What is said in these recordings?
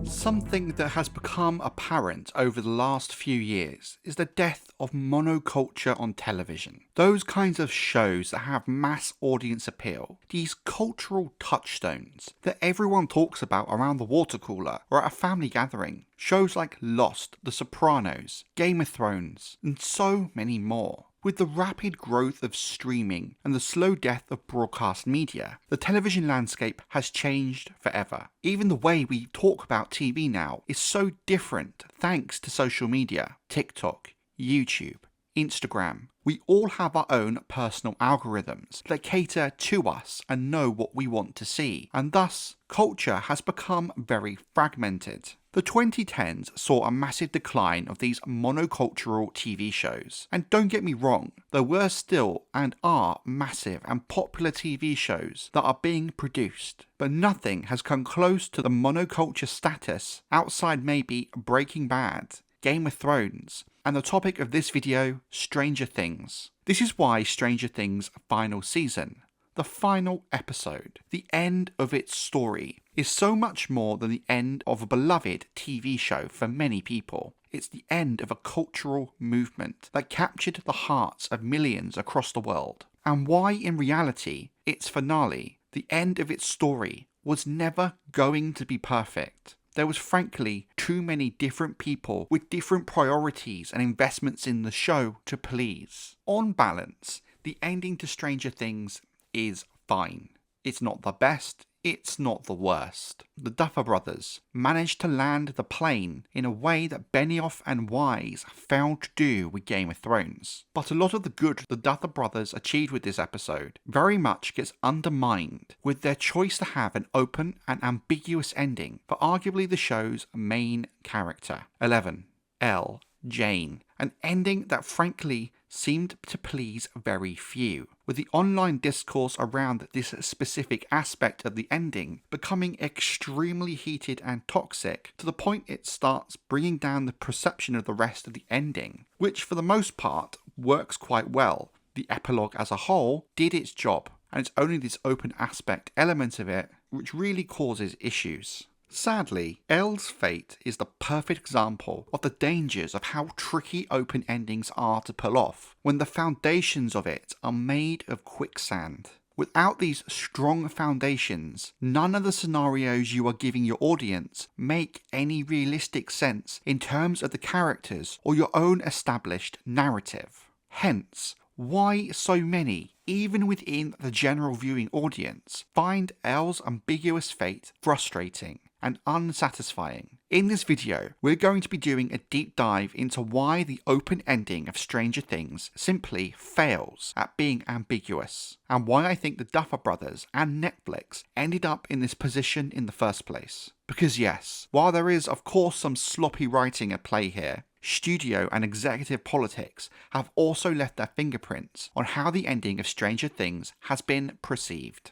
Something that has become apparent over the last few years is the death of monoculture on television. Those kinds of shows that have mass audience appeal, these cultural touchstones that everyone talks about around the water cooler or at a family gathering. Shows like Lost, The Sopranos, Game of Thrones, and so many more. With the rapid growth of streaming and the slow death of broadcast media, the television landscape has changed forever. Even the way we talk about TV now is so different thanks to social media, TikTok, YouTube, Instagram. We all have our own personal algorithms that cater to us and know what we want to see, and thus culture has become very fragmented. The 2010s saw a massive decline of these monocultural TV shows, and don't get me wrong, there were still and are massive and popular TV shows that are being produced, but nothing has come close to the monoculture status outside maybe Breaking Bad, Game of Thrones, and the topic of this video, Stranger Things. This is why Stranger Things' final season, the final episode, the end of its story, is so much more than the end of a beloved TV show for many people. It's the end of a cultural movement that captured the hearts of millions across the world, and why in reality, its finale, the end of its story, was never going to be perfect. There was frankly too many different people with different priorities and investments in the show to please. On balance, the ending to Stranger Things is fine. It's not the best, it's not the worst. The Duffer Brothers managed to land the plane in a way that Benioff and Wise failed to do with Game of Thrones. But a lot of the good the Duffer Brothers achieved with this episode very much gets undermined with their choice to have an open and ambiguous ending for arguably the show's main character. 11. Elle, Jane. An ending that frankly seemed to please very few, with the online discourse around this specific aspect of the ending becoming extremely heated and toxic to the point it starts bringing down the perception of the rest of the ending, which for the most part works quite well. The epilogue as a whole did its job, and it's only this open aspect element of it which really causes issues. Sadly, Elle's fate is the perfect example of the dangers of how tricky open endings are to pull off when the foundations of it are made of quicksand. Without these strong foundations, none of the scenarios you are giving your audience make any realistic sense in terms of the characters or your own established narrative. Hence, why so many, even within the general viewing audience, find Elle's ambiguous fate frustrating and unsatisfying. In this video, we're going to be doing a deep dive into why the open ending of Stranger Things simply fails at being ambiguous, and why I think the Duffer Brothers and Netflix ended up in this position in the first place. Because yes, while there is of course some sloppy writing at play here, studio and executive politics have also left their fingerprints on how the ending of Stranger Things has been perceived.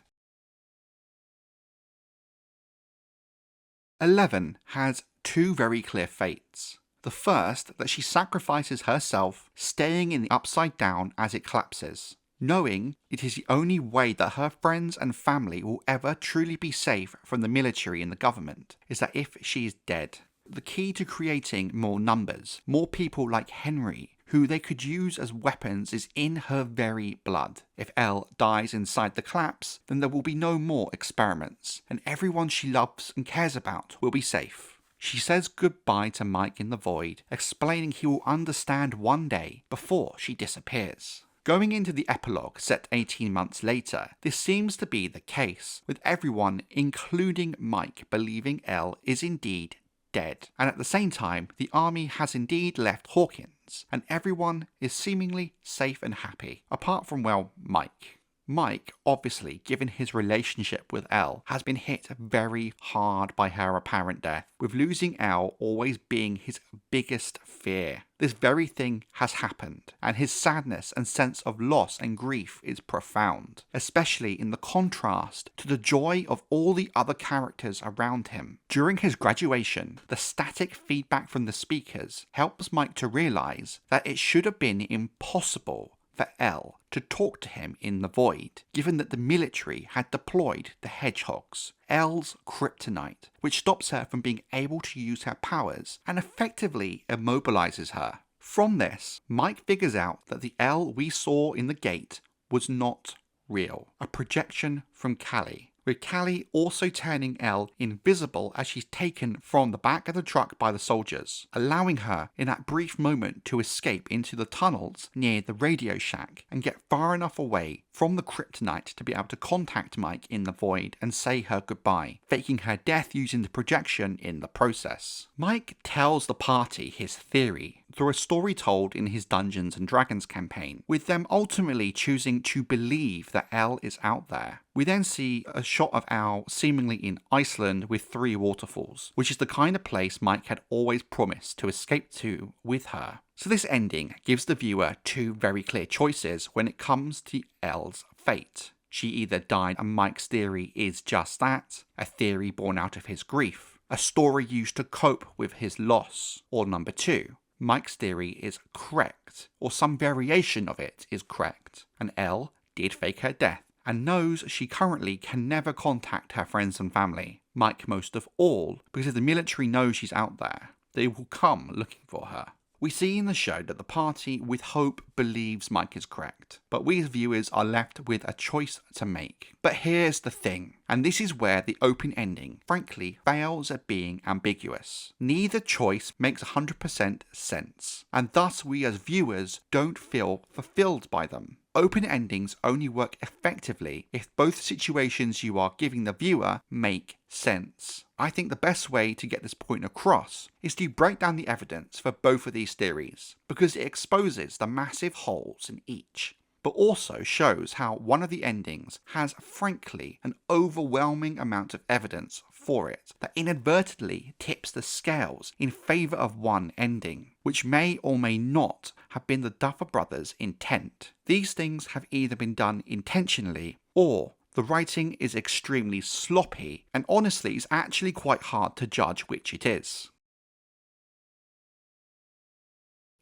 11 has two very clear fates. The first, that she sacrifices herself, staying in the upside down as it collapses, knowing it is the only way that her friends and family will ever truly be safe from the military and the government, is that if she is dead. The key to creating more numbers, more people like Henry, who they could use as weapons, is in her very blood. If Elle dies inside the collapse, then there will be no more experiments, and everyone she loves and cares about will be safe. She says goodbye to Mike in the void, explaining he will understand one day before she disappears. Going into the epilogue set 18 months later, this seems to be the case, with everyone, including Mike, believing Elle is indeed dead, and at the same time the army has indeed left Hawkins, and everyone is seemingly safe and happy, apart from, well, Mike. Mike, obviously, given his relationship with Elle, has been hit very hard by her apparent death, with losing Elle always being his biggest fear. This very thing has happened, and his sadness and sense of loss and grief is profound, especially in the contrast to the joy of all the other characters around him. During his graduation, the static feedback from the speakers helps Mike to realize that it should have been impossible for Elle to talk to him in the void, given that the military had deployed the hedgehogs, Elle's kryptonite, which stops her from being able to use her powers and effectively immobilizes her. From this, Mike figures out that the Elle we saw in the gate was not real, a projection from Callie, with Callie also turning Elle invisible as she's taken from the back of the truck by the soldiers, allowing her in that brief moment to escape into the tunnels near the radio shack and get far enough away from the kryptonite to be able to contact Mike in the void and say her goodbye, faking her death using the projection in the process. Mike tells the party his theory through a story told in his Dungeons and Dragons campaign, with them ultimately choosing to believe that Elle is out there. We then see a shot of Elle seemingly in Iceland with 3 waterfalls, which is the kind of place Mike had always promised to escape to with her. So this ending gives the viewer 2 very clear choices when it comes to Elle's fate. She either died and Mike's theory is just that, a theory born out of his grief, a story used to cope with his loss, or number 2, Mike's theory is correct, or some variation of it is correct, and Elle did fake her death, and knows she currently can never contact her friends and family, Mike most of all, because if the military knows she's out there, they will come looking for her. We see in the show that the party with hope believes Mike is correct, but we as viewers are left with a choice to make. But here's the thing, and this is where the open ending frankly fails at being ambiguous. Neither choice makes 100% sense, and thus we as viewers don't feel fulfilled by them. Open endings only work effectively if both situations you are giving the viewer make sense. I think the best way to get this point across is to break down the evidence for both of these theories, because it exposes the massive holes in each, but also shows how one of the endings has frankly an overwhelming amount of evidence for it that inadvertently tips the scales in favour of one ending, which may or may not have been the Duffer Brothers' intent. These things have either been done intentionally or the writing is extremely sloppy, and honestly it's actually quite hard to judge which it is.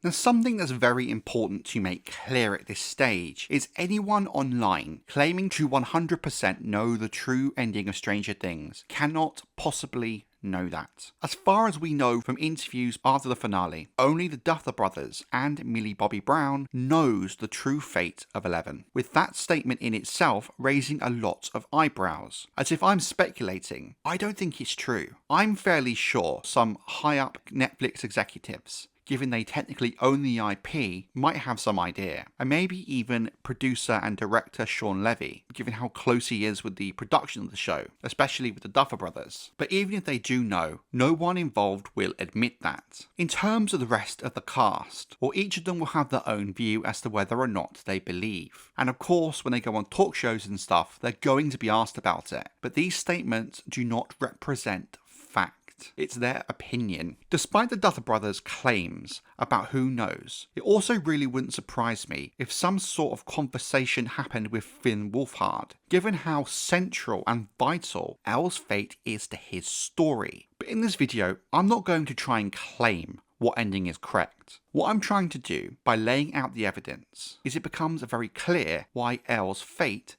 Now, something that's very important to make clear at this stage is anyone online claiming to 100% know the true ending of Stranger Things cannot possibly know that. As far as we know from interviews after the finale, only the Duffer Brothers and Millie Bobby Brown knows the true fate of Eleven, with that statement in itself raising a lot of eyebrows. As if I'm speculating, I don't think it's true. I'm fairly sure some high-up Netflix executives, given they technically own the IP, might have some idea. And maybe even producer and director Sean Levy, given how close he is with the production of the show, especially with the Duffer Brothers. But even if they do know, no one involved will admit that. In terms of the rest of the cast, well, each of them will have their own view as to whether or not they believe. And of course, when they go on talk shows and stuff, they're going to be asked about it. But these statements do not represent fact. It's their opinion. Despite the Duffer Brothers' claims about who knows, it also really wouldn't surprise me if some sort of conversation happened with Finn Wolfhard, given how central and vital Elle's fate is to his story. But in this video, I'm not going to try and claim what ending is correct. What I'm trying to do by laying out the evidence is it becomes very clear why Elle's fate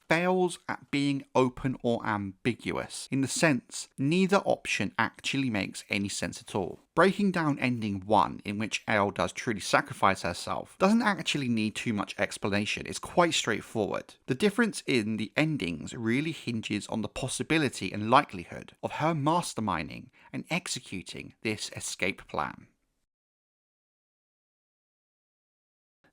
fails at being open or ambiguous, in the sense neither option actually makes any sense at all. Breaking down ending 1, in which Elle does truly sacrifice herself, doesn't actually need too much explanation, it's quite straightforward. The difference in the endings really hinges on the possibility and likelihood of her masterminding and executing this escape plan.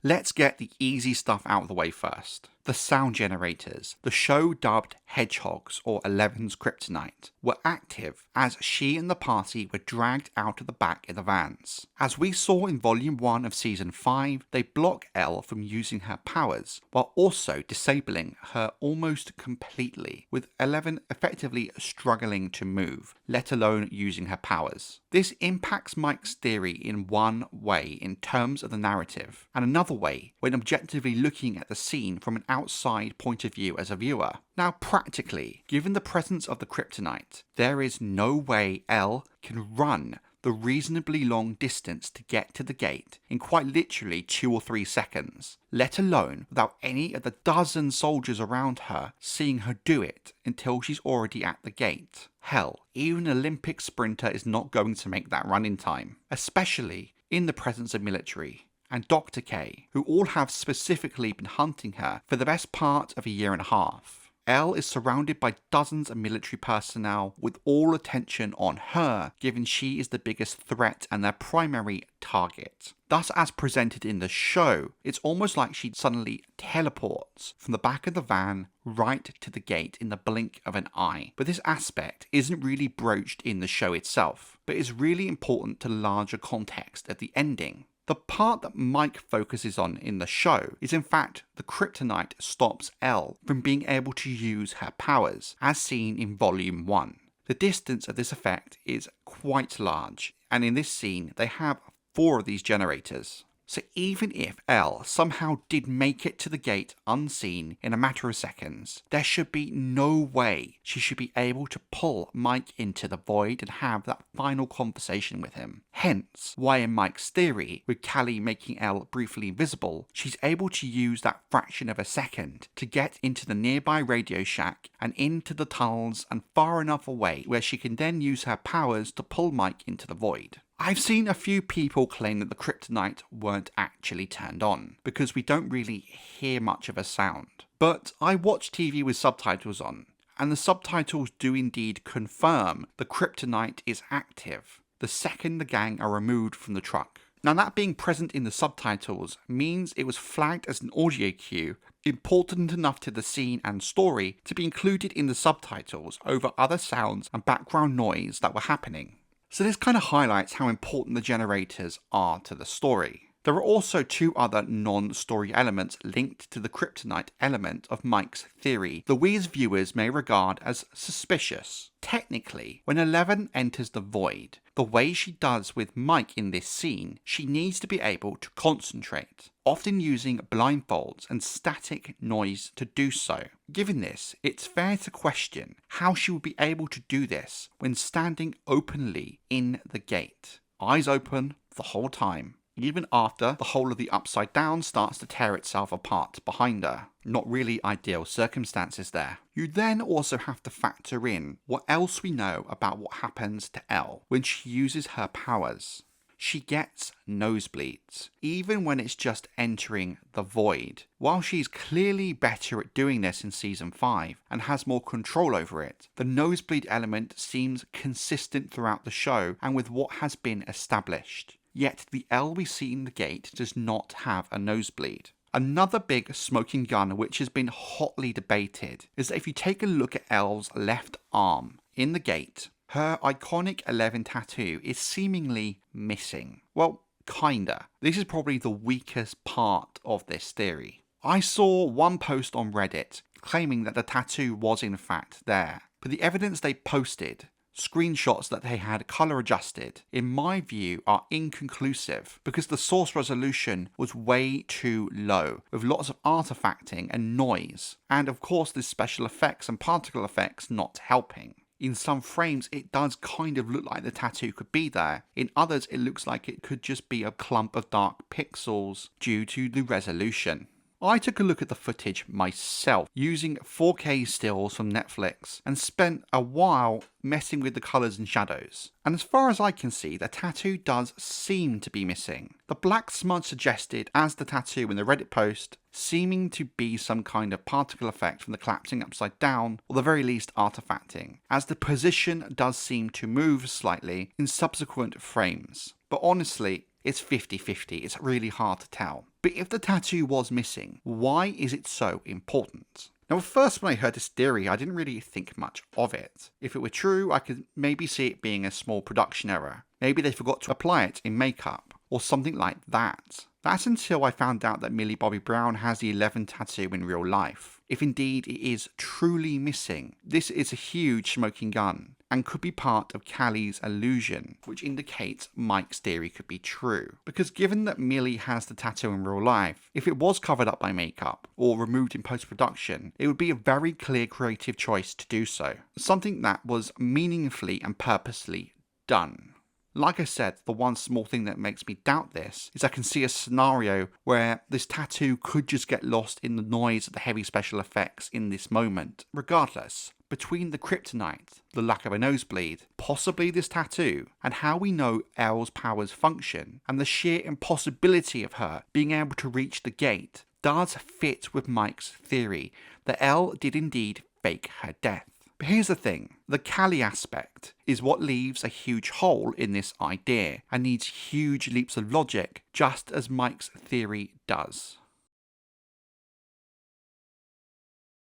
Let's get the easy stuff out of the way first. The sound generators, the show dubbed Hedgehogs or 11's Kryptonite, were active as she and the party were dragged out of the back of the vans. As we saw in Volume 1 of Season 5, they block Elle from using her powers, while also disabling her almost completely, with 11 effectively struggling to move, let alone using her powers. This impacts Mike's theory in one way in terms of the narrative, and another way when objectively looking at the scene from an outside point of view as a viewer. Now practically, given the presence of the Kryptonite, there is no way Elle can run the reasonably long distance to get to the gate in quite literally 2 or 3 seconds, let alone without any of the dozen soldiers around her seeing her do it until she's already at the gate. Hell, even an Olympic sprinter is not going to make that run in time, especially in the presence of military and Dr. K, who all have specifically been hunting her for the best part of a year and a half. Elle is surrounded by dozens of military personnel with all attention on her, given she is the biggest threat and their primary target. Thus, as presented in the show, it's almost like she suddenly teleports from the back of the van right to the gate in the blink of an eye. But this aspect isn't really broached in the show itself, but is really important to the larger context of the ending. The part that Mike focuses on in the show is in fact the Kryptonite stops Elle from being able to use her powers, as seen in Volume 1. The distance of this effect is quite large, and in this scene they have 4 of these generators. So even if Elle somehow did make it to the gate unseen in a matter of seconds, there should be no way she should be able to pull Mike into the void and have that final conversation with him. Hence, why in Mike's theory, with Callie making Elle briefly invisible, she's able to use that fraction of a second to get into the nearby Radio Shack and into the tunnels and far enough away where she can then use her powers to pull Mike into the void. I've seen a few people claim that the Kryptonite weren't actually turned on, because we don't really hear much of a sound. But I watch TV with subtitles on, and the subtitles do indeed confirm the Kryptonite is active the second the gang are removed from the truck. Now that being present in the subtitles means it was flagged as an audio cue important enough to the scene and story to be included in the subtitles over other sounds and background noise that were happening. So this kind of highlights how important the generators are to the story. There are also 2 other non-story elements linked to the Kryptonite element of Mike's theory that we as viewers may regard as suspicious. Technically, when 11 enters the void, the way she does with Mike in this scene, she needs to be able to concentrate, often using blindfolds and static noise to do so. Given this, it's fair to question how she would be able to do this when standing openly in the gate, eyes open the whole time, even after the whole of the Upside Down starts to tear itself apart behind her. Not really ideal circumstances there. You then also have to factor in what else we know about what happens to Elle when she uses her powers. She gets nosebleeds, even when it's just entering the void. While she's clearly better at doing this in Season 5 and has more control over it, the nosebleed element seems consistent throughout the show and with what has been established. Yet the Elle we see in the gate does not have a nosebleed. Another big smoking gun which has been hotly debated is that if you take a look at Elle's left arm in the gate, her iconic 11 tattoo is seemingly missing. Well, kinda. This is probably the weakest part of this theory. I saw one post on Reddit claiming that the tattoo was in fact there, but the evidence they posted, screenshots that they had color adjusted, in my view are inconclusive because the source resolution was way too low, with lots of artifacting and noise, and of course the special effects and particle effects not helping. In some frames it does kind of look like the tattoo could be there, in others it looks like it could just be a clump of dark pixels due to the resolution. I took a look at the footage myself using 4K stills from Netflix and spent a while messing with the colours and shadows. And as far as I can see, the tattoo does seem to be missing. The black smudge suggested as the tattoo in the Reddit post, seeming to be some kind of particle effect from the collapsing upside down, or the very least artifacting, as the position does seem to move slightly in subsequent frames. But honestly, It's 50-50, it's really hard to tell. But if the tattoo was missing, why is it so important? Now, at first when I heard this theory, I didn't really think much of it. If it were true, I could maybe see it being a small production error. Maybe they forgot to apply it in makeup, or something like that. That's until I found out that Millie Bobby Brown has the 11 tattoo in real life. If indeed it is truly missing, this is a huge smoking gun, and could be part of Callie's illusion, which indicates Mike's theory could be true. Because given that Millie has the tattoo in real life, if it was covered up by makeup, or removed in post-production, it would be a very clear creative choice to do so. Something that was meaningfully and purposely done. Like I said, the one small thing that makes me doubt this is I can see a scenario where this tattoo could just get lost in the noise of the heavy special effects in this moment. Regardless, between the kryptonite, the lack of a nosebleed, possibly this tattoo, and how we know Elle's powers function, and the sheer impossibility of her being able to reach the gate, does fit with Mike's theory that Elle did indeed fake her death. But here's the thing, the Callie aspect is what leaves a huge hole in this idea and needs huge leaps of logic, just as Mike's theory does.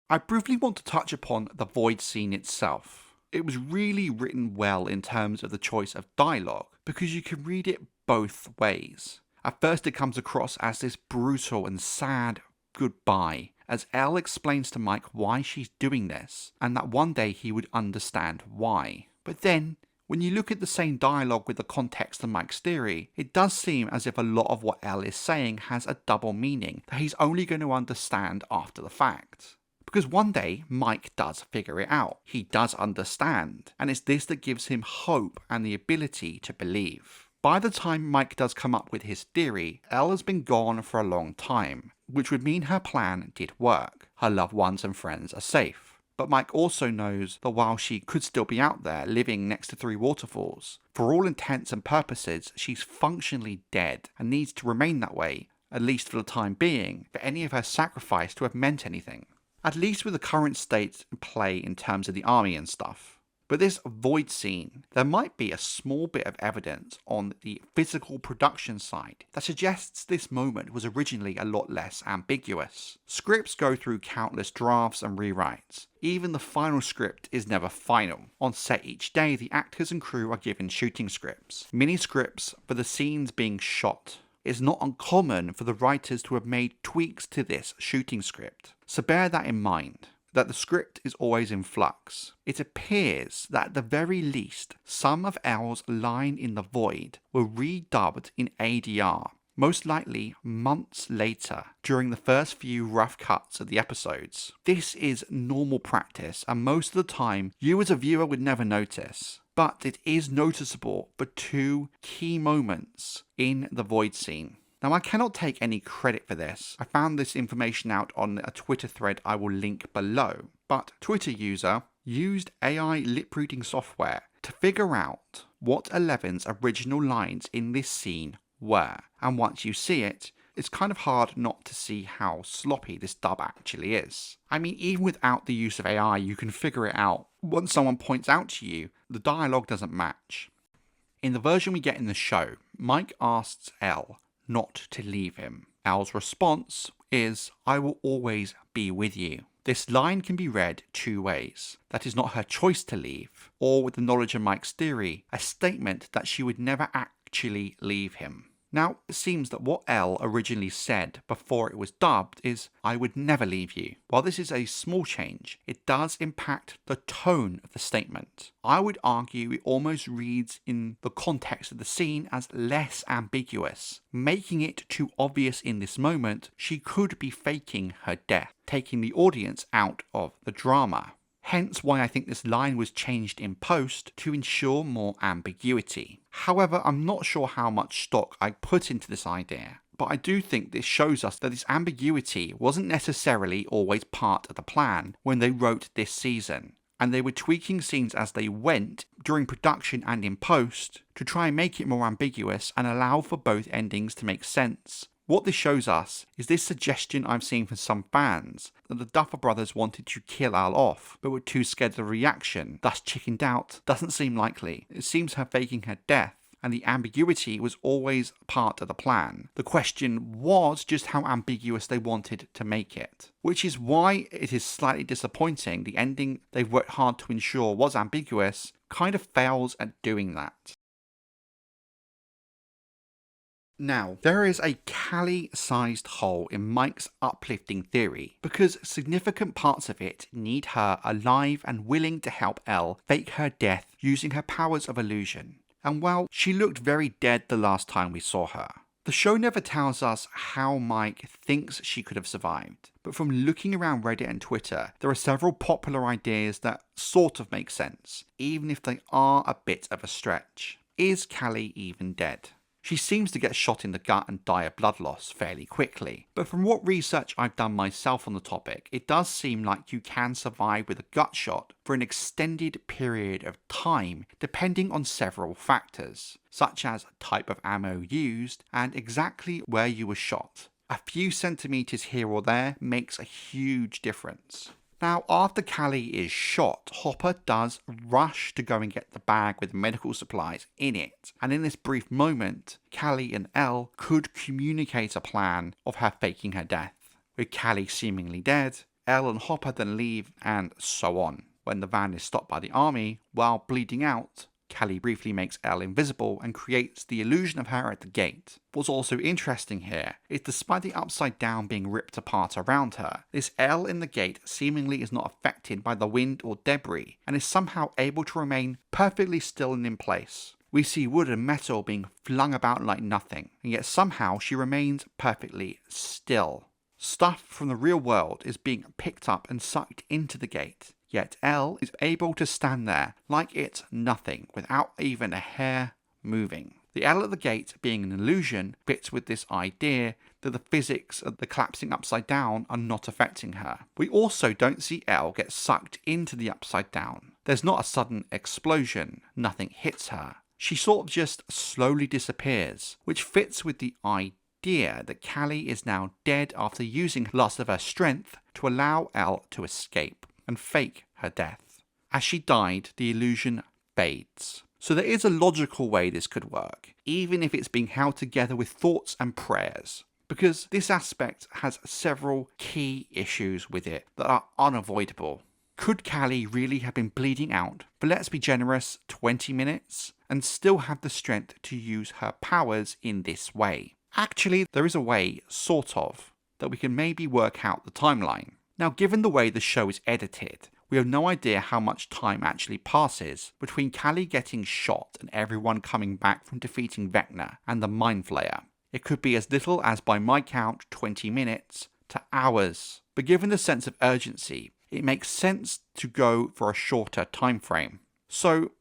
I briefly want to touch upon the void scene itself. It was really written well in terms of the choice of dialogue, because you can read it both ways. At first it comes across as this brutal and sad goodbye, as Elle explains to Mike why she's doing this, and that one day he would understand why. But then, when you look at the same dialogue with the context of Mike's theory, it does seem as if a lot of what Elle is saying has a double meaning that he's only going to understand after the fact. Because one day, Mike does figure it out. He does understand, and it's this that gives him hope and the ability to believe. By the time Mike does come up with his theory, Elle has been gone for a long time, which would mean her plan did work. Her loved ones and friends are safe. But Mike also knows that while she could still be out there living next to 3 waterfalls, for all intents and purposes, she's functionally dead and needs to remain that way, at least for the time being, for any of her sacrifice to have meant anything. At least with the current state in play in terms of the army and stuff. But this void scene, there might be a small bit of evidence on the physical production side that suggests this moment was originally a lot less ambiguous. Scripts go through countless drafts and rewrites. Even the final script is never final. On set each day, the actors and crew are given shooting scripts, mini scripts for the scenes being shot. It's not uncommon for the writers to have made tweaks to this shooting script, so bear that in mind. That the script is always in flux. It appears that at the very least, some of Elle's line in the void were redubbed in ADR, most likely months later during the first few rough cuts of the episodes. This is normal practice, and most of the time you as a viewer would never notice. But it is noticeable for 2 key moments in the void scene. Now, I cannot take any credit for this. I found this information out on a Twitter thread I will link below. But Twitter user used AI lip reading software to figure out what Eleven's original lines in this scene were. And once you see it, it's kind of hard not to see how sloppy this dub actually is. I mean, even without the use of AI, you can figure it out. Once someone points out to you, the dialogue doesn't match. In the version we get in the show, Mike asks Elle not to leave him. Elle's response is, "I will always be with you." This line can be read 2 ways. That is not her choice to leave, or with the knowledge of Mike's theory, a statement that she would never actually leave him. Now, it seems that what Elle originally said before it was dubbed is, "I would never leave you." While this is a small change, it does impact the tone of the statement. I would argue it almost reads in the context of the scene as less ambiguous, making it too obvious in this moment she could be faking her death, taking the audience out of the drama. Hence why I think this line was changed in post to ensure more ambiguity. However, I'm not sure how much stock I put into this idea, but I do think this shows us that this ambiguity wasn't necessarily always part of the plan when they wrote this season, and they were tweaking scenes as they went during production and in post to try and make it more ambiguous and allow for both endings to make sense. What this shows us is this suggestion I've seen from some fans that the Duffer Brothers wanted to kill Elle off, but were too scared of the reaction, thus chickened out, doesn't seem likely. It seems her faking her death and the ambiguity was always part of the plan. The question was just how ambiguous they wanted to make it. Which is why it is slightly disappointing the ending they've worked hard to ensure was ambiguous kind of fails at doing that. Now, there is a Callie-sized hole in Mike's uplifting theory, because significant parts of it need her alive and willing to help Elle fake her death using her powers of illusion. And well, she looked very dead the last time we saw her. The show never tells us how Mike thinks she could have survived, but from looking around Reddit and Twitter, there are several popular ideas that sort of make sense, even if they are a bit of a stretch. Is Callie even dead? She seems to get shot in the gut and die of blood loss fairly quickly, but from what research I've done myself on the topic, it does seem like you can survive with a gut shot for an extended period of time depending on several factors, such as type of ammo used and exactly where you were shot. A few centimeters here or there makes a huge difference. Now, after Callie is shot, Hopper does rush to go and get the bag with medical supplies in it, and in this brief moment, Callie and Elle could communicate a plan of her faking her death. With Callie seemingly dead, Elle and Hopper then leave, and so on. When the van is stopped by the army, while bleeding out, Callie briefly makes Elle invisible and creates the illusion of her at the gate. What's also interesting here is despite the upside down being ripped apart around her, this Elle in the gate seemingly is not affected by the wind or debris and is somehow able to remain perfectly still and in place. We see wood and metal being flung about like nothing, and yet somehow she remains perfectly still. Stuff from the real world is being picked up and sucked into the gate. Yet Elle is able to stand there like it's nothing without even a hair moving. The Elle at the gate being an illusion fits with this idea that the physics of the collapsing upside down are not affecting her. We also don't see Elle get sucked into the upside down. There's not a sudden explosion, nothing hits her. She sort of just slowly disappears, which fits with the idea that Callie is now dead after using last of her strength to allow Elle to escape and fake her death. As she died, the illusion fades. So there is a logical way this could work, even if it's being held together with thoughts and prayers, because this aspect has several key issues with it that are unavoidable. Could Callie really have been bleeding out for, let's be generous, 20 minutes and still have the strength to use her powers in this way? Actually, there is a way, sort of, that we can maybe work out the timeline. Now, given the way the show is edited, we have no idea how much time actually passes between Callie getting shot and everyone coming back from defeating Vecna and the Mind Flayer. It could be as little as, by my count, 20 minutes to hours. But given the sense of urgency, it makes sense to go for a shorter time frame. So,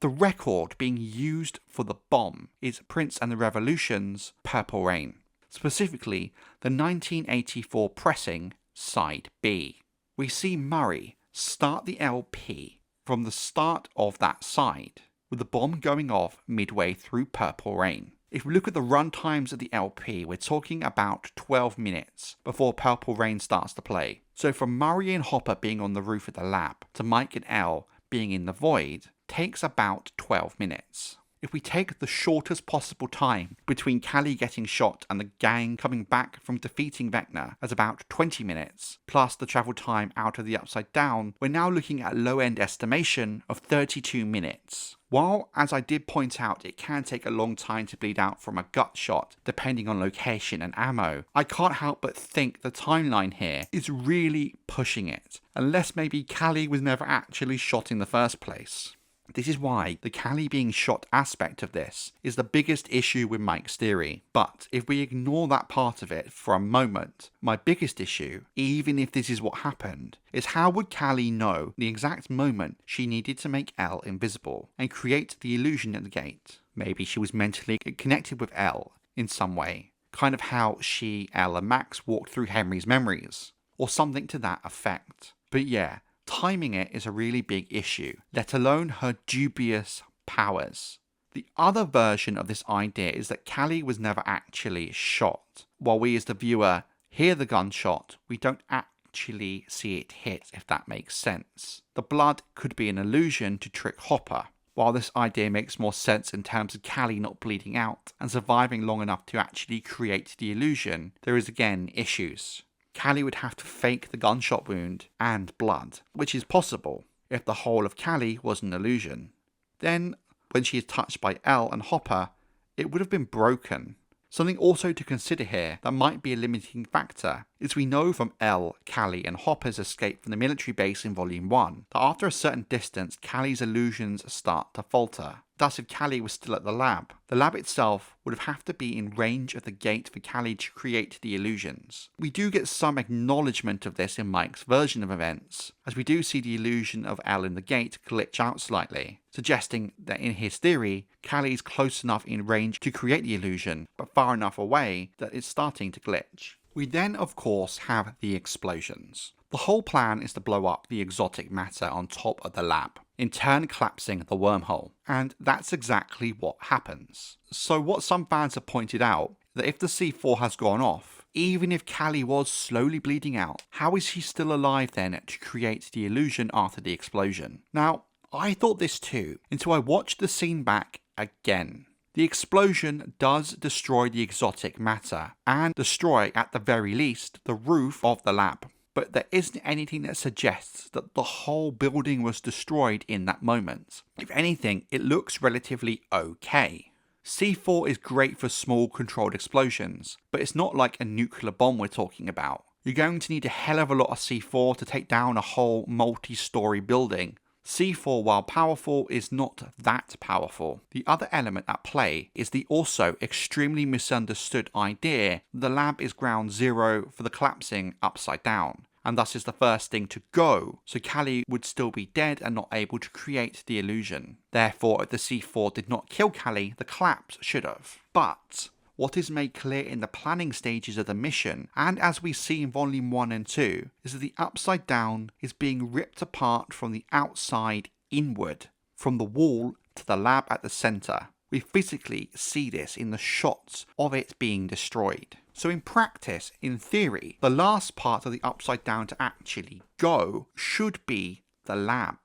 the record being used for the bomb is Prince and the Revolution's Purple Rain, specifically the 1984 pressing Side B. We see Murray start the LP from the start of that side, with the bomb going off midway through Purple Rain. If we look at the run times of the LP, we're talking about 12 minutes before Purple Rain starts to play. So from Murray and Hopper being on the roof of the lab to Mike and Elle being in the void takes about 12 minutes. If we take the shortest possible time between Callie getting shot and the gang coming back from defeating Vecna as about 20 minutes, plus the travel time out of the Upside Down, we're now looking at a low-end estimation of 32 minutes. While, as I did point out, it can take a long time to bleed out from a gut shot, depending on location and ammo, I can't help but think the timeline here is really pushing it, unless maybe Callie was never actually shot in the first place. This is why the Callie being shot aspect of this is the biggest issue with Mike's theory. But if we ignore that part of it for a moment, my biggest issue, even if this is what happened, is how would Callie know the exact moment she needed to make Elle invisible and create the illusion at the gate? Maybe she was mentally connected with Elle in some way, kind of how she, Elle and Max walked through Henry's memories, or something to that effect. But yeah, timing it is a really big issue, let alone her dubious powers. The other version of this idea is that Callie was never actually shot. While we as the viewer hear the gunshot, we don't actually see it hit, if that makes sense. The blood could be an illusion to trick Hopper. While this idea makes more sense in terms of Callie not bleeding out and surviving long enough to actually create the illusion, there is again issues. Callie would have to fake the gunshot wound and blood, which is possible if the whole of Callie was an illusion. Then, when she is touched by Elle and Hopper, it would have been broken. Something also to consider here that might be a limiting factor is we know from Elle, Callie and Hopper's escape from the military base in Volume 1 that after a certain distance Callie's illusions start to falter. Thus, if Callie was still at the lab itself would have to be in range of the gate for Callie to create the illusions. We do get some acknowledgement of this in Mike's version of events, as we do see the illusion of Elle in the gate glitch out slightly, suggesting that in his theory, Callie is close enough in range to create the illusion, but far enough away that it's starting to glitch. We then, of course, have the explosions. The whole plan is to blow up the exotic matter on top of the lab, in turn collapsing the wormhole, and that's exactly what happens. So what some fans have pointed out, that if the C4 has gone off, even if Callie was slowly bleeding out, how is she still alive then to create the illusion after the explosion? Now, I thought this too, until I watched the scene back again. The explosion does destroy the exotic matter, and destroy, at the very least, the roof of the lab. But there isn't anything that suggests that the whole building was destroyed in that moment. If anything, it looks relatively okay. C4 is great for small controlled explosions, but it's not like a nuclear bomb we're talking about. You're going to need a hell of a lot of C4 to take down a whole multi-story building. C4, while powerful, is not that powerful. The other element at play is the also extremely misunderstood idea that the lab is ground zero for the collapsing upside down, and thus is the first thing to go, so Callie would still be dead and not able to create the illusion. Therefore, if the C4 did not kill Callie, the collapse should have. But what is made clear in the planning stages of the mission, and as we see in Volume 1 and 2, is that the Upside Down is being ripped apart from the outside inward, from the wall to the lab at the centre. We physically see this in the shots of it being destroyed. So in practice, in theory, the last part of the Upside Down to actually go should be the lab,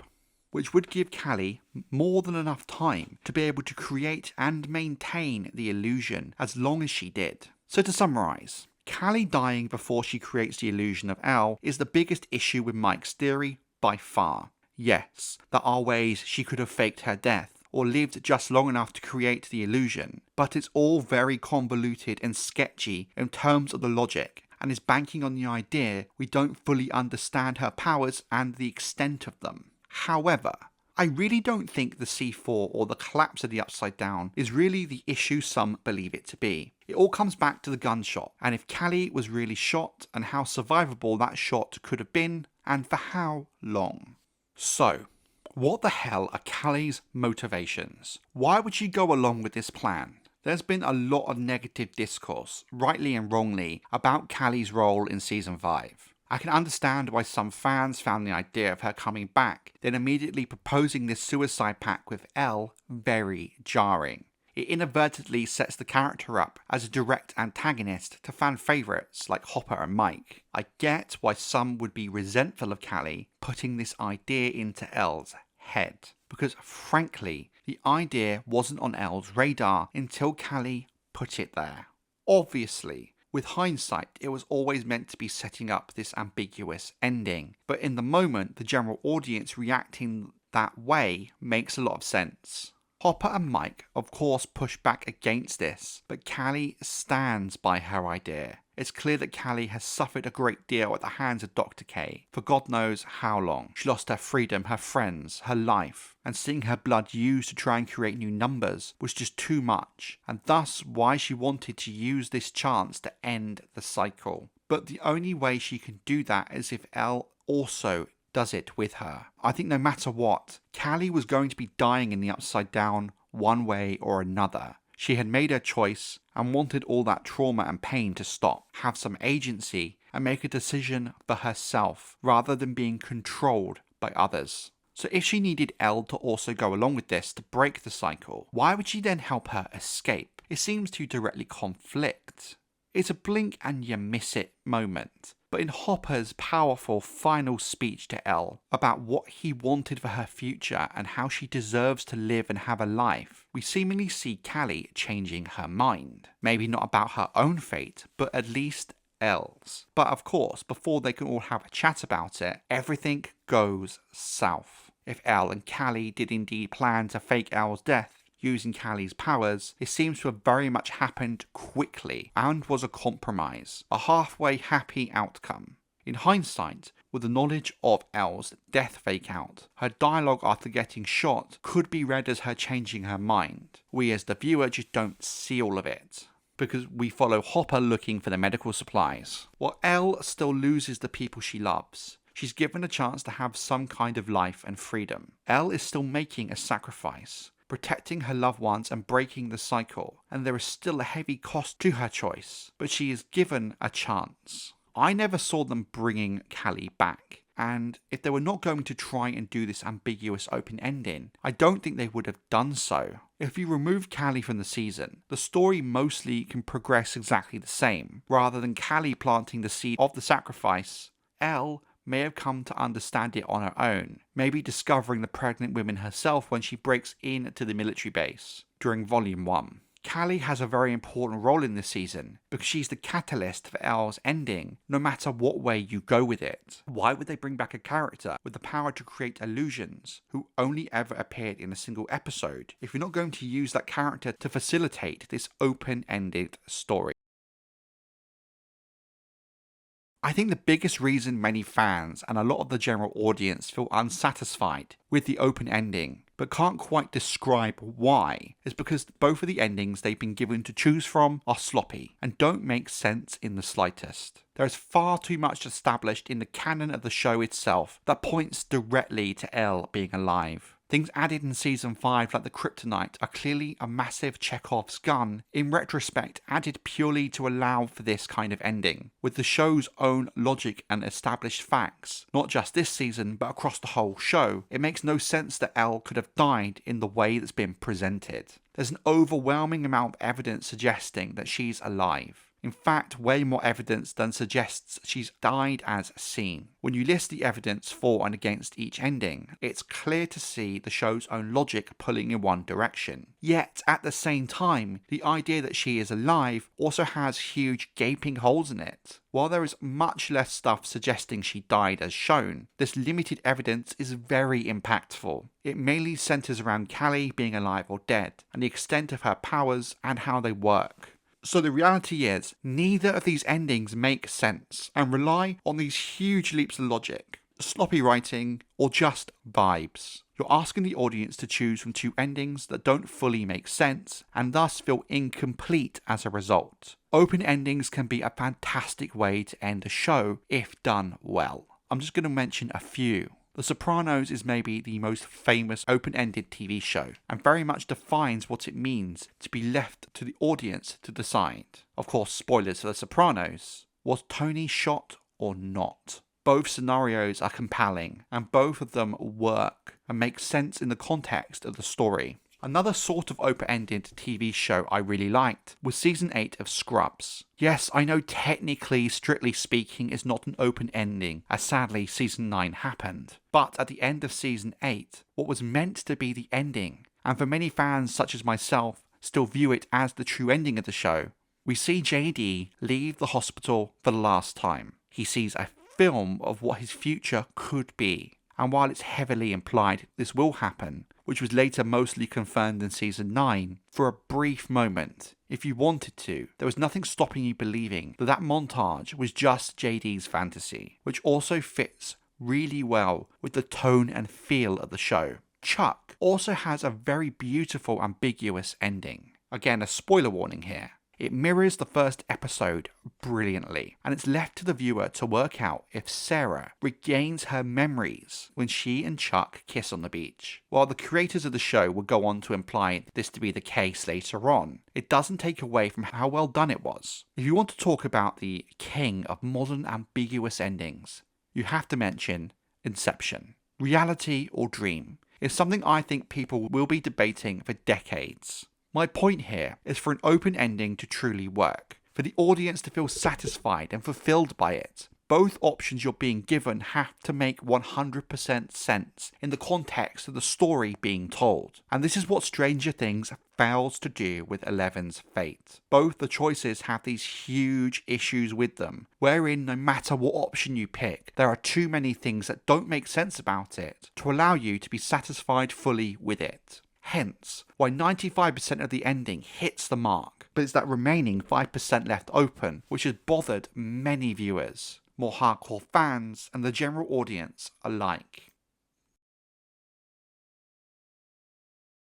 which would give Callie more than enough time to be able to create and maintain the illusion as long as she did. So to summarise, Callie dying before she creates the illusion of Elle is the biggest issue with Mike's theory by far. Yes, there are ways she could have faked her death or lived just long enough to create the illusion, but it's all very convoluted and sketchy in terms of the logic, and is banking on the idea we don't fully understand her powers and the extent of them. However, I really don't think the C4 or the collapse of the Upside Down is really the issue some believe it to be. It all comes back to the gunshot, and if Callie was really shot, and how survivable that shot could have been, and for how long. So, what the hell are Callie's motivations? Why would she go along with this plan? There's been a lot of negative discourse, rightly and wrongly, about Callie's role in Season 5. I can understand why some fans found the idea of her coming back, then immediately proposing this suicide pact with Elle very jarring. It inadvertently sets the character up as a direct antagonist to fan favourites like Hopper and Mike. I get why some would be resentful of Callie putting this idea into Elle's head, because frankly, the idea wasn't on Elle's radar until Callie put it there. Obviously, with hindsight, it was always meant to be setting up this ambiguous ending, but in the moment, the general audience reacting that way makes a lot of sense. Hopper and Mike, of course, push back against this, but Callie stands by her idea. It's clear that Callie has suffered a great deal at the hands of Dr. K for God knows how long. She lost her freedom, her friends, her life, and seeing her blood used to try and create new numbers was just too much, and thus why she wanted to use this chance to end the cycle. But the only way she can do that is if Elle also does it with her. I think no matter what, Callie was going to be dying in the Upside Down one way or another. She had made her choice and wanted all that trauma and pain to stop, have some agency, and make a decision for herself rather than being controlled by others. So if she needed Elle to also go along with this to break the cycle, why would she then help her escape? It seems to directly conflict. It's a blink and you miss it moment. But in Hopper's powerful final speech to Elle about what he wanted for her future and how she deserves to live and have a life, we seemingly see Callie changing her mind. Maybe not about her own fate, but at least Elle's. But of course, before they can all have a chat about it, everything goes south. If Elle and Callie did indeed plan to fake Elle's death using Callie's powers, it seems to have very much happened quickly and was a compromise, a halfway happy outcome. In hindsight, with the knowledge of Elle's death fake out, her dialogue after getting shot could be read as her changing her mind. We as the viewer just don't see all of it, because we follow Hopper looking for the medical supplies, while Elle still loses the people she loves. She's given a chance to have some kind of life and freedom. Elle is still making a sacrifice, protecting her loved ones and breaking the cycle, and there is still a heavy cost to her choice, but she is given a chance. I never saw them bringing Callie back, and if they were not going to try and do this ambiguous open ending, I don't think they would have done so. If you remove Callie from the season, the story mostly can progress exactly the same. Rather than Callie planting the seed of the sacrifice, Elle may have come to understand it on her own, maybe discovering the pregnant women herself when she breaks into the military base during Volume 1. Callie has a very important role in this season because she's the catalyst for Elle's ending, no matter what way you go with it. Why would they bring back a character with the power to create illusions who only ever appeared in a single episode if you're not going to use that character to facilitate this open-ended story? I think the biggest reason many fans and a lot of the general audience feel unsatisfied with the open ending, but can't quite describe why, is because both of the endings they've been given to choose from are sloppy and don't make sense in the slightest. There is far too much established in the canon of the show itself that points directly to Elle being alive. Things added in Season 5 like the Kryptonite are clearly a massive Chekhov's gun, in retrospect added purely to allow for this kind of ending, with the show's own logic and established facts, not just this season but across the whole show. It makes no sense that Elle could have died in the way that's been presented. There's an overwhelming amount of evidence suggesting that she's alive. In fact, way more evidence than suggests she's died as seen. When you list the evidence for and against each ending, it's clear to see the show's own logic pulling in one direction. Yet, at the same time, the idea that she is alive also has huge gaping holes in it. While there is much less stuff suggesting she died as shown, this limited evidence is very impactful. It mainly centers around Callie being alive or dead, and the extent of her powers and how they work. So the reality is, neither of these endings make sense and rely on these huge leaps of logic, sloppy writing, or just vibes. You're asking the audience to choose from two endings that don't fully make sense and thus feel incomplete as a result. Open endings can be a fantastic way to end a show if done well. I'm just going to mention a few. The Sopranos is maybe the most famous open-ended TV show, and very much defines what it means to be left to the audience to decide. Of course, spoilers for The Sopranos. Was Tony shot or not? Both scenarios are compelling, and both of them work and make sense in the context of the story. Another sort of open-ended TV show I really liked was Season 8 of Scrubs. Yes, I know technically, strictly speaking, it's not an open ending, as sadly Season 9 happened. But at the end of Season 8, what was meant to be the ending, and for many fans such as myself, still view it as the true ending of the show, we see JD leave the hospital for the last time. He sees a film of what his future could be. And while it's heavily implied this will happen, which was later mostly confirmed in Season 9, for a brief moment, if you wanted to, there was nothing stopping you believing that that montage was just JD's fantasy, which also fits really well with the tone and feel of the show. Chuck also has a very beautiful, ambiguous ending. Again, a spoiler warning here. It mirrors the first episode brilliantly, and it's left to the viewer to work out if Sarah regains her memories when she and Chuck kiss on the beach. While the creators of the show would go on to imply this to be the case later on, it doesn't take away from how well done it was. If you want to talk about the king of modern ambiguous endings, you have to mention Inception. Reality or dream is something I think people will be debating for decades. My point here is for an open ending to truly work, for the audience to feel satisfied and fulfilled by it, Both options you're being given have to make 100% sense in the context of the story being told. And this is what Stranger Things fails to do with Eleven's fate. Both the choices have these huge issues with them, wherein no matter what option you pick, there are too many things that don't make sense about it to allow you to be satisfied fully with it. Hence, why 95% of the ending hits the mark, but it's that remaining 5% left open which has bothered many viewers, more hardcore fans and the general audience alike.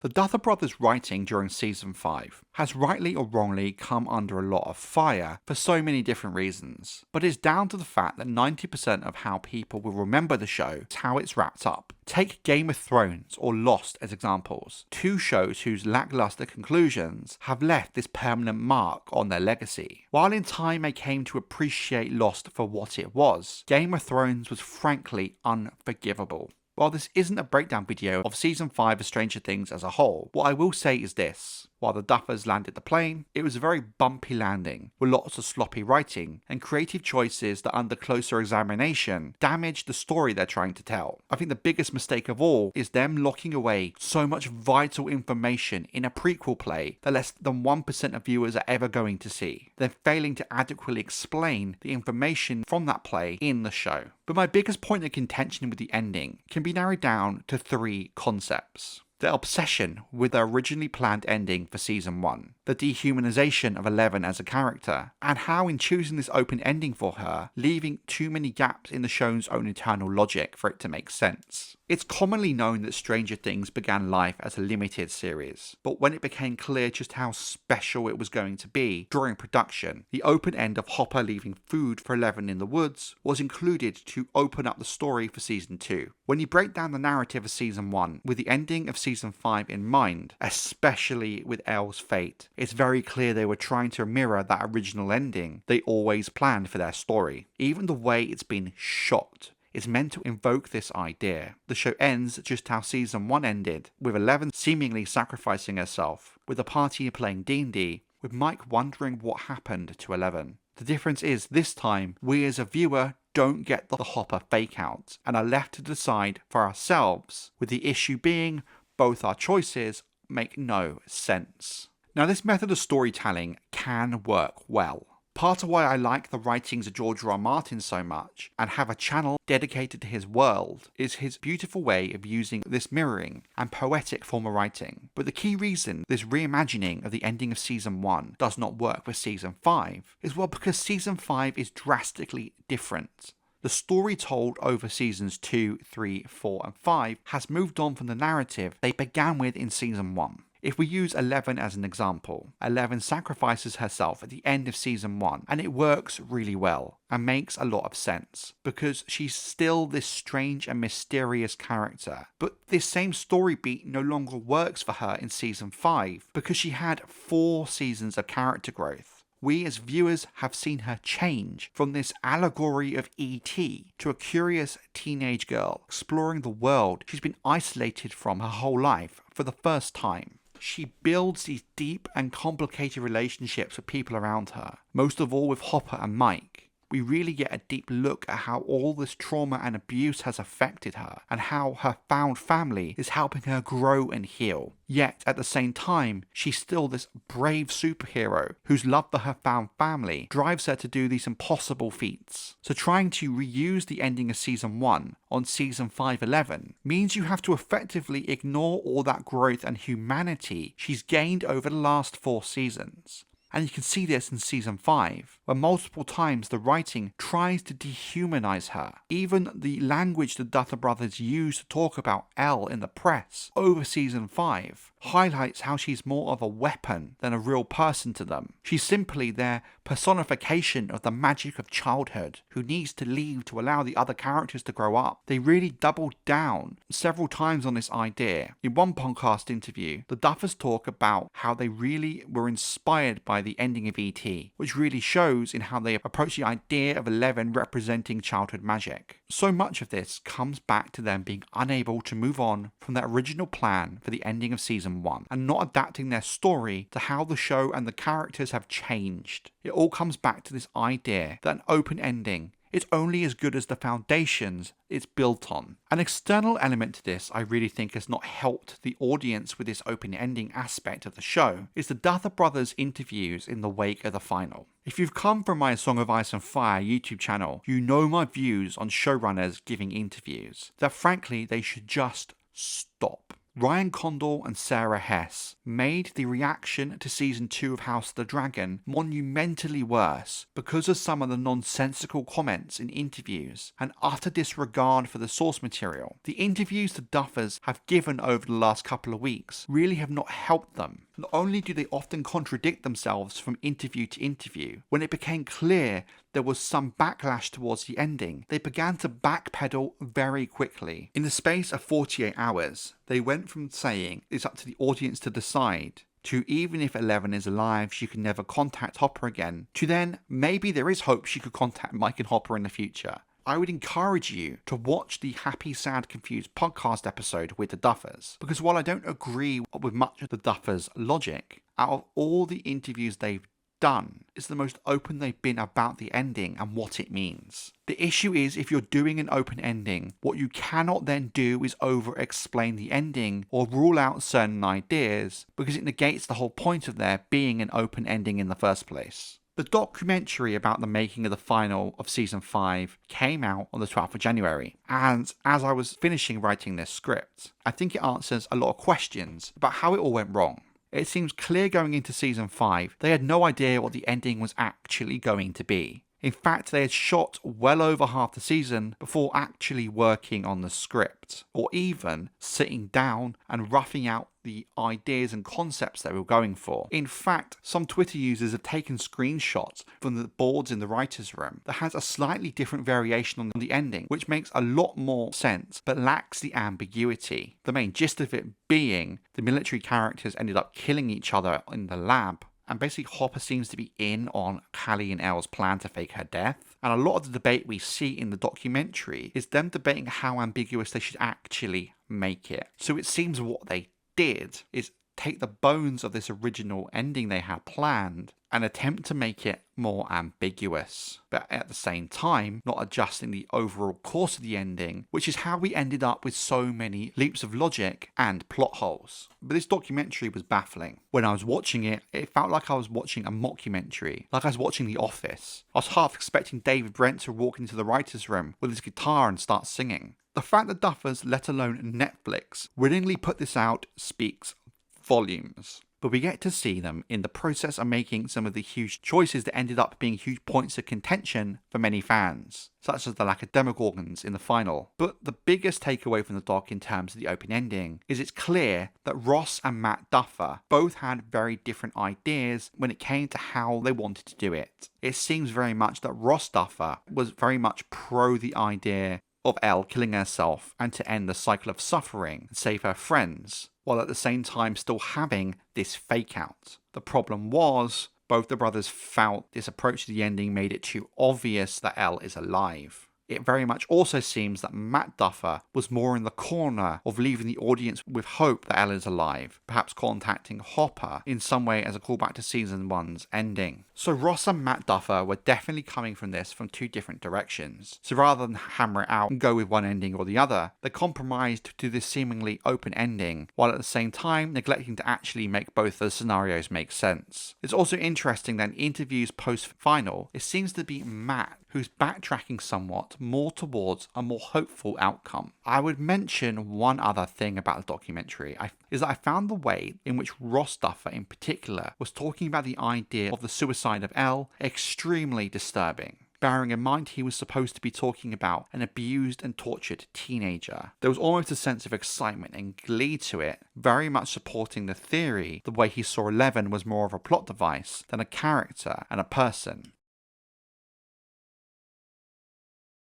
The Duffer Brothers' writing during Season 5 has rightly or wrongly come under a lot of fire for so many different reasons, but it's down to the fact that 90% of how people will remember the show is how it's wrapped up. Take Game of Thrones or Lost as examples, two shows whose lackluster conclusions have left this permanent mark on their legacy. While in time I came to appreciate Lost for what it was, Game of Thrones was frankly unforgivable. While this isn't a breakdown video of Season 5 of Stranger Things as a whole, what I will say is this. While the Duffers landed the plane, it was a very bumpy landing, with lots of sloppy writing and creative choices that under closer examination damaged the story they're trying to tell. I think the biggest mistake of all is them locking away so much vital information in a prequel play that less than 1% of viewers are ever going to see, then failing to adequately explain the information from that play in the show. But my biggest point of contention with the ending can be narrowed down to 3 concepts. The obsession with the originally planned ending for Season 1, the dehumanization of Eleven as a character, and how in choosing this open ending for her, leaving too many gaps in the show's own internal logic for it to make sense. It's commonly known that Stranger Things began life as a limited series, but when it became clear just how special it was going to be during production, the open end of Hopper leaving food for Eleven in the woods was included to open up the story for Season 2. When you break down the narrative of Season 1 with the ending of Season 5 in mind, especially with Elle's fate, it's very clear they were trying to mirror that original ending they always planned for their story. Even the way it's been shot is meant to invoke this idea. The show ends just how Season 1 ended, with Eleven seemingly sacrificing herself, with the party playing D&D, with Mike wondering what happened to Eleven. The difference is, this time, we as a viewer don't get the Hopper fake out, and are left to decide for ourselves, with the issue being both our choices make no sense. Now, this method of storytelling can work well. Part of why I like the writings of George R. R. Martin so much, and have a channel dedicated to his world, is his beautiful way of using this mirroring and poetic form of writing. But the key reason this reimagining of the ending of Season 1 does not work for Season 5 is, well, because Season 5 is drastically different. The story told over Seasons 2, 3, 4 and 5 has moved on from the narrative they began with in Season 1. If we use Eleven as an example, Eleven sacrifices herself at the end of Season 1, and it works really well and makes a lot of sense because she's still this strange and mysterious character. But this same story beat no longer works for her in Season 5 because she had 4 seasons of character growth. We as viewers have seen her change from this allegory of E.T. to a curious teenage girl exploring the world she's been isolated from her whole life for the first time. She builds these deep and complicated relationships with people around her, most of all with Hopper and Mike. We really get a deep look at how all this trauma and abuse has affected her, and how her found family is helping her grow and heal. Yet, at the same time, she's still this brave superhero whose love for her found family drives her to do these impossible feats. So trying to reuse the ending of Season 1 on Season 5/11 means you have to effectively ignore all that growth and humanity she's gained over the last 4 seasons. And you can see this in Season 5, where multiple times the writing tries to dehumanize her. Even the language the Duffer Brothers use to talk about Elle in the press over Season 5 highlights how she's more of a weapon than a real person to them. She's simply their personification of the magic of childhood, who needs to leave to allow the other characters to grow up. They really doubled down several times on this idea. In one podcast interview, the Duffers talk about how they really were inspired by the ending of E.T., which really shows in how they approach the idea of Eleven representing childhood magic. So much of this comes back to them being unable to move on from their original plan for the ending of Season 1, and not adapting their story to how the show and the characters have changed. It all comes back to this idea that an open ending It's only as good as the foundations it's built on. An external element to this I really think has not helped the audience with this open-ending aspect of the show is the Duffer Brothers interviews in the wake of the final. If you've come from my Song of Ice and Fire YouTube channel, you know my views on showrunners giving interviews, that frankly they should just stop. Ryan Condal and Sarah Hess made the reaction to Season 2 of House of the Dragon monumentally worse because of some of the nonsensical comments in interviews and utter disregard for the source material. The interviews the Duffers have given over the last couple of weeks really have not helped them. Not only do they often contradict themselves from interview to interview, when it became clear there was some backlash towards the ending, they began to backpedal very quickly. In the space of 48 hours, they went from saying it's up to the audience to decide, to even if Eleven is alive, she can never contact Hopper again, to then maybe there is hope she could contact Mike and Hopper in the future. I would encourage you to watch the Happy, Sad, Confused podcast episode with the Duffers, because while I don't agree with much of the Duffers' logic, out of all the interviews they've done, it's the most open they've been about the ending and what it means. The issue is, if you're doing an open ending, what you cannot then do is over-explain the ending or rule out certain ideas, because it negates the whole point of there being an open ending in the first place. The documentary about the making of the final of Season 5 came out on the 12th of January, and as I was finishing writing this script, I think it answers a lot of questions about how it all went wrong. It seems clear going into Season 5, they had no idea what the ending was actually going to be. In fact, they had shot well over half the season before actually working on the script, or even sitting down and roughing out the ideas and concepts they were going for. In fact, some Twitter users have taken screenshots from the boards in the writer's room that has a slightly different variation on the ending, which makes a lot more sense but lacks the ambiguity. The main gist of it being the military characters ended up killing each other in the lab, and basically Hopper seems to be in on Callie and Elle's plan to fake her death. And a lot of the debate we see in the documentary is them debating how ambiguous they should actually make it. So it seems what they did is take the bones of this original ending they had planned and attempt to make it more ambiguous, but at the same time not adjusting the overall course of the ending, which is how we ended up with so many leaps of logic and plot holes. But this documentary was baffling. When I was watching it, it felt like I was watching a mockumentary, like I was watching The Office. I was half expecting David Brent to walk into the writer's room with his guitar and start singing. The fact that Duffers, let alone Netflix, willingly put this out speaks volumes. But we get to see them in the process of making some of the huge choices that ended up being huge points of contention for many fans, such as the lack of Demogorgons in the final. But the biggest takeaway from the doc in terms of the open ending is it's clear that Ross and Matt Duffer both had very different ideas when it came to how they wanted to do it. It seems very much that Ross Duffer was very much pro the idea of Elle killing herself and to end the cycle of suffering and save her friends, while at the same time still having this fake out. The problem was, both the brothers felt this approach to the ending made it too obvious that Elle is alive. It very much also seems that Matt Duffer was more in the corner of leaving the audience with hope that Elle is alive, perhaps contacting Hopper in some way as a callback to Season 1's ending. So Ross and Matt Duffer were definitely coming from this from two different directions. So rather than hammer it out and go with one ending or the other, they compromised to this seemingly open ending, while at the same time neglecting to actually make both the scenarios make sense. It's also interesting that in interviews post-final, it seems to be Matt who's backtracking somewhat more towards a more hopeful outcome. I would mention one other thing about the documentary, is that I found the way in which Ross Duffer in particular was talking about the idea of the suicide of Elle extremely disturbing. Bearing in mind he was supposed to be talking about an abused and tortured teenager. There was almost a sense of excitement and glee to it, very much supporting the theory the way he saw Eleven was more of a plot device than a character and a person.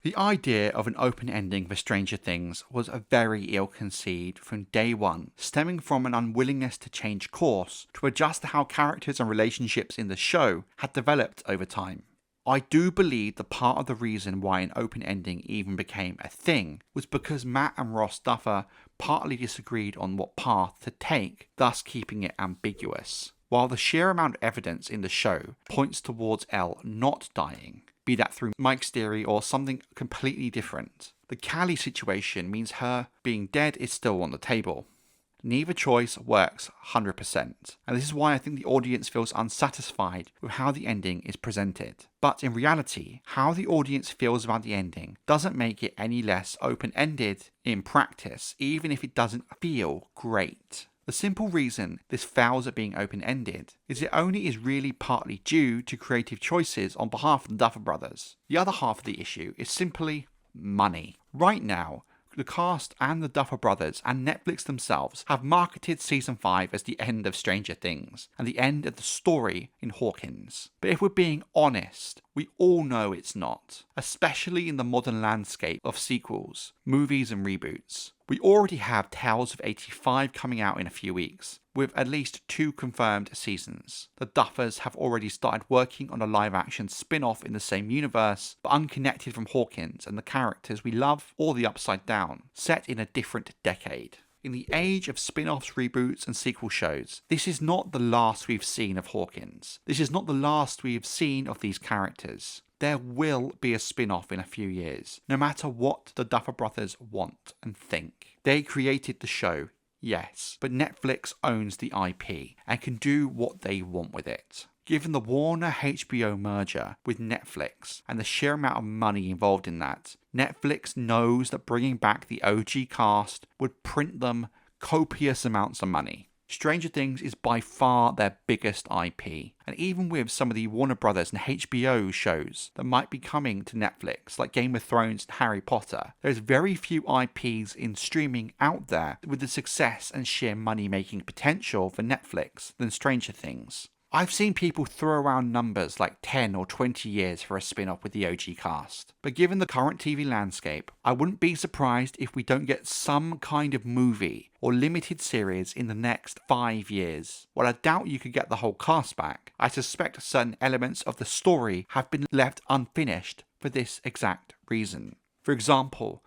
The idea of an open ending for Stranger Things was very ill-conceived from day one, stemming from an unwillingness to change course to adjust to how characters and relationships in the show had developed over time. I do believe that part of the reason why an open ending even became a thing was because Matt and Ross Duffer partly disagreed on what path to take, thus keeping it ambiguous. While the sheer amount of evidence in the show points towards Elle not dying, be that through Mike's theory or something completely different. The Callie situation means her being dead is still on the table. Neither choice works 100%, and this is why I think the audience feels unsatisfied with how the ending is presented. But in reality, how the audience feels about the ending doesn't make it any less open-ended in practice, even if it doesn't feel great. The simple reason this fails at being open-ended is it only is really partly due to creative choices on behalf of the Duffer Brothers. The other half of the issue is simply money. Right now, the cast and the Duffer Brothers and Netflix themselves have marketed season 5 as the end of Stranger Things and the end of the story in Hawkins. But if we're being honest, we all know it's not, especially in the modern landscape of sequels, movies and reboots. We already have Tales of 85 coming out in a few weeks, with at least 2 confirmed seasons. The Duffers have already started working on a live-action spin-off in the same universe, but unconnected from Hawkins and the characters we love, or the Upside Down, set in a different decade. In the age of spin-offs, reboots and sequel shows, this is not the last we've seen of Hawkins. This is not the last we have seen of these characters. There will be a spin-off in a few years, no matter what the Duffer Brothers want and think. They created the show, yes, but Netflix owns the IP and can do what they want with it. Given the Warner-HBO merger with Netflix and the sheer amount of money involved in that, Netflix knows that bringing back the OG cast would print them copious amounts of money. Stranger Things is by far their biggest IP, and even with some of the Warner Brothers and HBO shows that might be coming to Netflix, like Game of Thrones and Harry Potter, there's very few IPs in streaming out there with the success and sheer money-making potential for Netflix than Stranger Things. I've seen people throw around numbers like 10 or 20 years for a spin-off with the OG cast. But given the current TV landscape, I wouldn't be surprised if we don't get some kind of movie or limited series in the next 5 years. While I doubt you could get the whole cast back, I suspect certain elements of the story have been left unfinished for this exact reason. For example,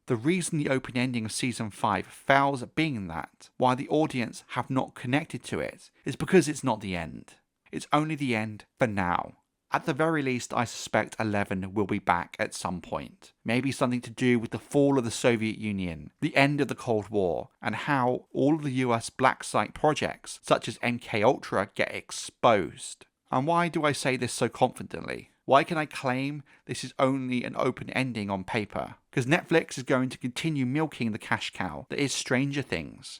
the reason the open ending of season 5 fails at being that, why the audience have not connected to it, is because it's not the end. It's only the end for now. At the very least, I suspect 11 will be back at some point. Maybe something to do with the fall of the Soviet Union, the end of the Cold War, and how all of the US black site projects, such as MKUltra, get exposed. And why do I say this so confidently? Why can I claim this is only an open ending on paper? Because Netflix is going to continue milking the cash cow that is Stranger Things.